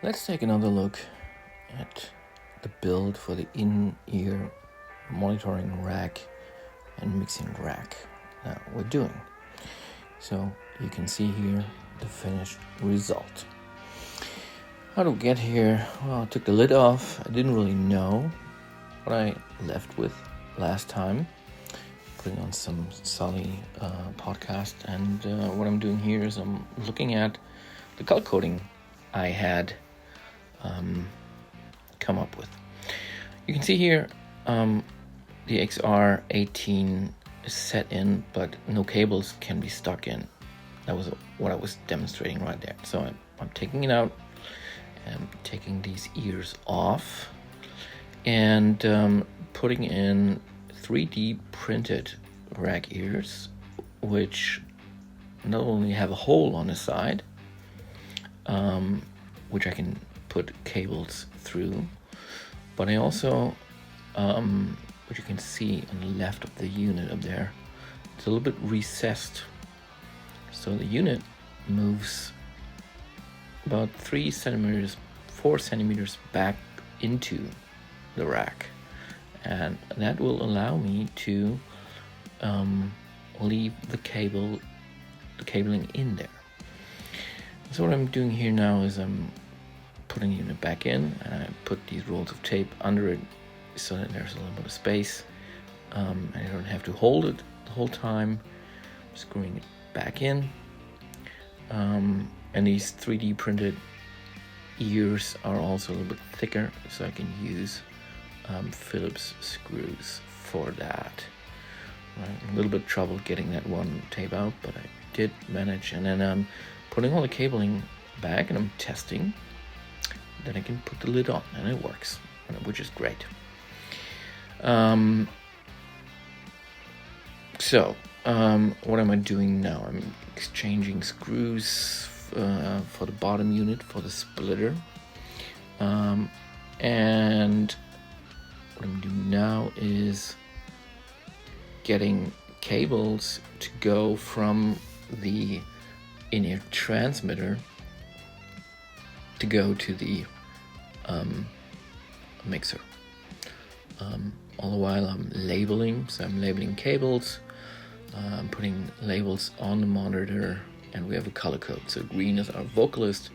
Let's take another look at the build for the in-ear monitoring rack and mixing rack that we're doing. So you can see here the finished result. How to get here? Well, I took the lid off. I didn't really know what I left with last time, putting on some Sully podcast, and what I'm doing here is I'm looking at the color coding I had come up with. You can see here the XR18 is set in, but no cables can be stuck in. That was what I was demonstrating right there. So I'm taking it out and taking these ears off and putting in 3D printed rack ears, which not only have a hole on the side, which I can put cables through, but I also, what you can see on the left of the unit up there, it's a little bit recessed. So the unit moves about 4 centimeters back into the rack, and that will allow me to leave the cabling in there. So what I'm doing here now is I'm putting the unit back in, and I put these rolls of tape under it so that there's a little bit of space, and I don't have to hold it the whole time. I'm screwing it back in, and these 3D printed ears are also a little bit thicker, so I can use Phillips screws for that. Right, a little bit of trouble getting that one tape out, but I did manage. And then I'm putting all the cabling back, and I'm testing. Then I can put the lid on, and it works, which is great. So what am I doing now? I'm exchanging screws for the bottom unit for the splitter, and what I'm doing now is getting cables to go from the in-ear transmitter to go to the mixer. All the while I'm labeling, so I'm labeling cables, I'm putting labels on the monitor, and we have a color code. So green is our vocalist,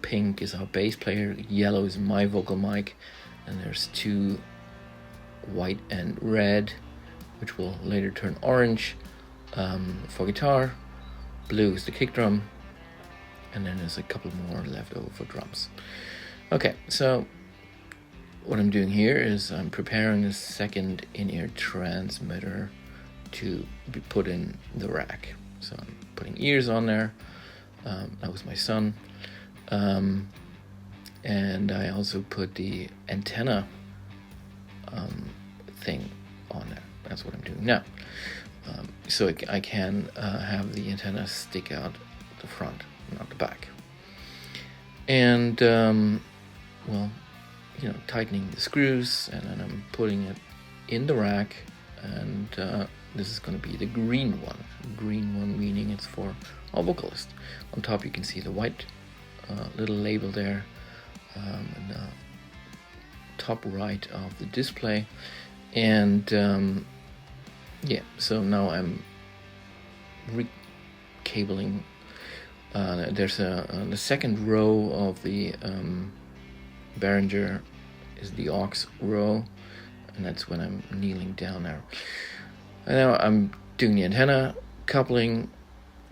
pink is our bass player, yellow is my vocal mic, and there's 2 white and red, which will later turn orange, for guitar, blue is the kick drum, and then there's a couple more left over for drums. Okay, so what I'm doing here is I'm preparing a second in-ear transmitter to be put in the rack. So I'm putting ears on there. That was my son. And I also put the antenna thing on there. That's what I'm doing now. So I can have the antenna stick out the front, not the back. And, tightening the screws, and then I'm putting it in the rack, and this is going to be the green one. Green one meaning it's for our vocalist. On top you can see the white little label there, in the top right of the display. And so now I'm recabling. There's the second row of the Behringer is the aux row, and that's when I'm kneeling down there. And now I'm doing the antenna coupling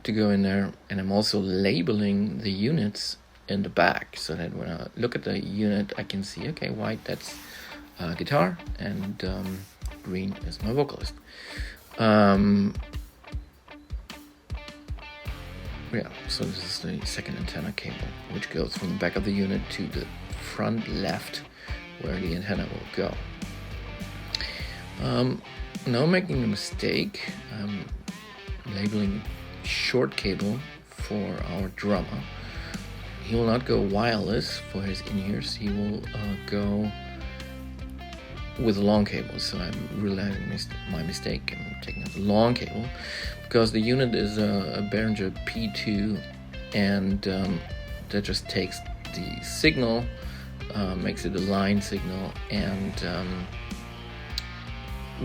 to go in there, and I'm also labeling the units in the back, so that when I look at the unit I can see, okay, white, that's guitar, and green is my vocalist. So this is the second antenna cable, which goes from the back of the unit to the front left, where the antenna will go. Now making a mistake, I'm labeling short cable for our drummer. He will not go wireless for his in-ears, he will go with a long cable. So I'm realizing my mistake. I'm taking a long cable because the unit is a Behringer P2, and that just takes the signal, makes it a line signal, and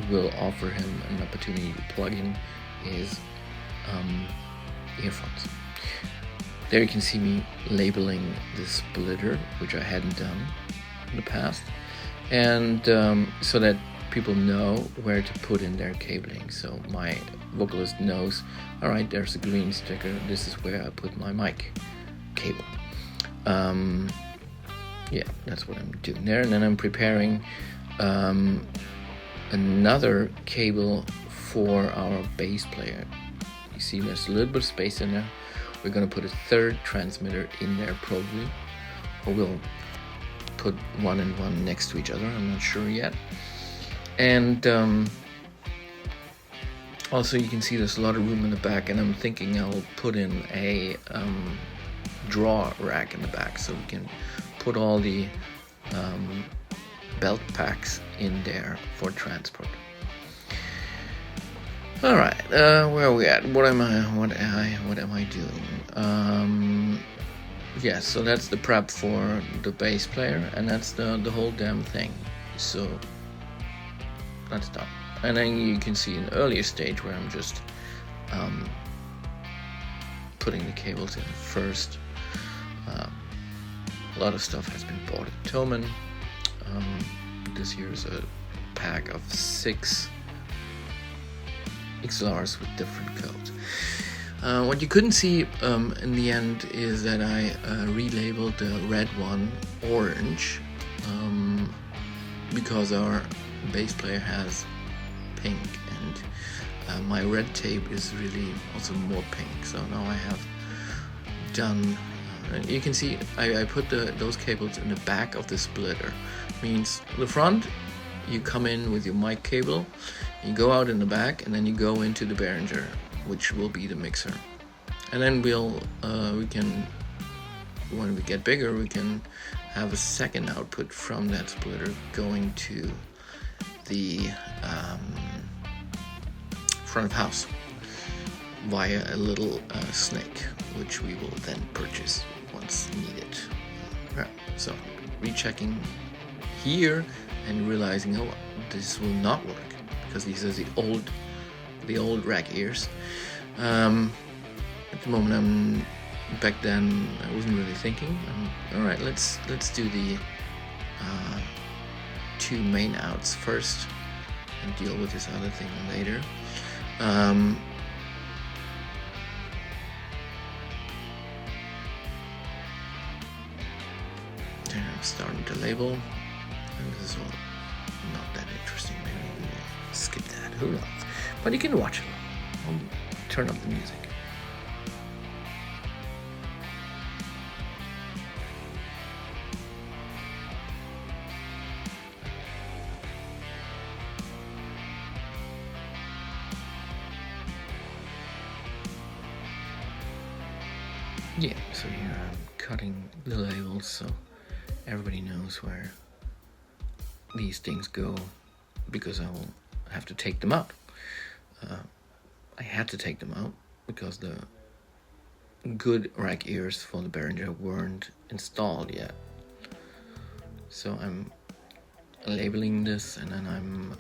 will offer him an opportunity to plug in his earphones. There you can see me labeling the splitter, which I hadn't done in the past, and so that people know where to put in their cabling. So my vocalist knows, all right, there's a green sticker, this is where I put my mic cable. Yeah, that's what I'm doing there. And then I'm preparing another cable for our bass player. You see there's a little bit of space in there. We're going to put a third transmitter in there probably, or we'll put one and one next to each other, I'm not sure yet. And also you can see there's a lot of room in the back, and I'm thinking I'll put in a draw rack in the back so we can put all the belt packs in there for transport. All right, where are we at? What am I doing? Yeah, so that's the prep for the bass player, and that's the whole damn thing. So that's done. And then you can see an earlier stage where I'm just putting the cables in first. A lot of stuff has been bought at Thomann. This here's a pack of 6 XLRs with different codes. What you couldn't see in the end is that I relabeled the red one orange because our bass player has pink, and my red tape is really also more pink. So now I have done. You can see I put those cables in the back of the splitter. Means the front, you come in with your mic cable, you go out in the back, and then you go into the Behringer, which will be the mixer. And then we can, when we get bigger, we can have a second output from that splitter going to the front of house via a little snake, which we will then purchase once needed. Right, so rechecking here and realizing, oh, this will not work because these are the old rack ears. At the moment, back then I wasn't really thinking. All right, let's do the 2 main outs first and deal with this other thing later. There, I'm starting to label, and this is all not that interesting. Maybe we'll skip that. Who knows? But you can watch it. I'll turn up the music. Yeah, so here I'm cutting the labels so everybody knows where these things go, because I will have to take them out. I had to take them out because the good rack ears for the Behringer weren't installed yet. So I'm labeling this, and then I'm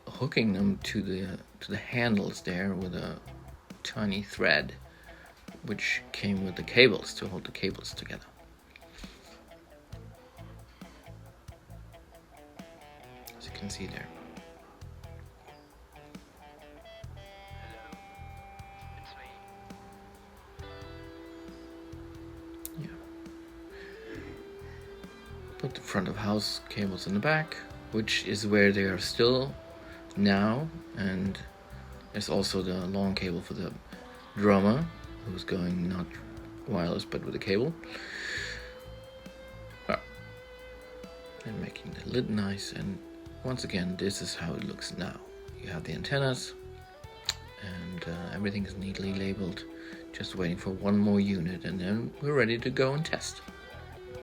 hooking them to the handles there with a tiny thread which came with the cables to hold the cables together. As you can see there. Yeah. Put the front of house cables in the back, which is where they are still now, and there's also the long cable for the drummer, who's going not wireless but with a cable. And making the lid nice, and once again, this is how it looks now. You have the antennas, and everything is neatly labeled, just waiting for one more unit, and then we're ready to go and test.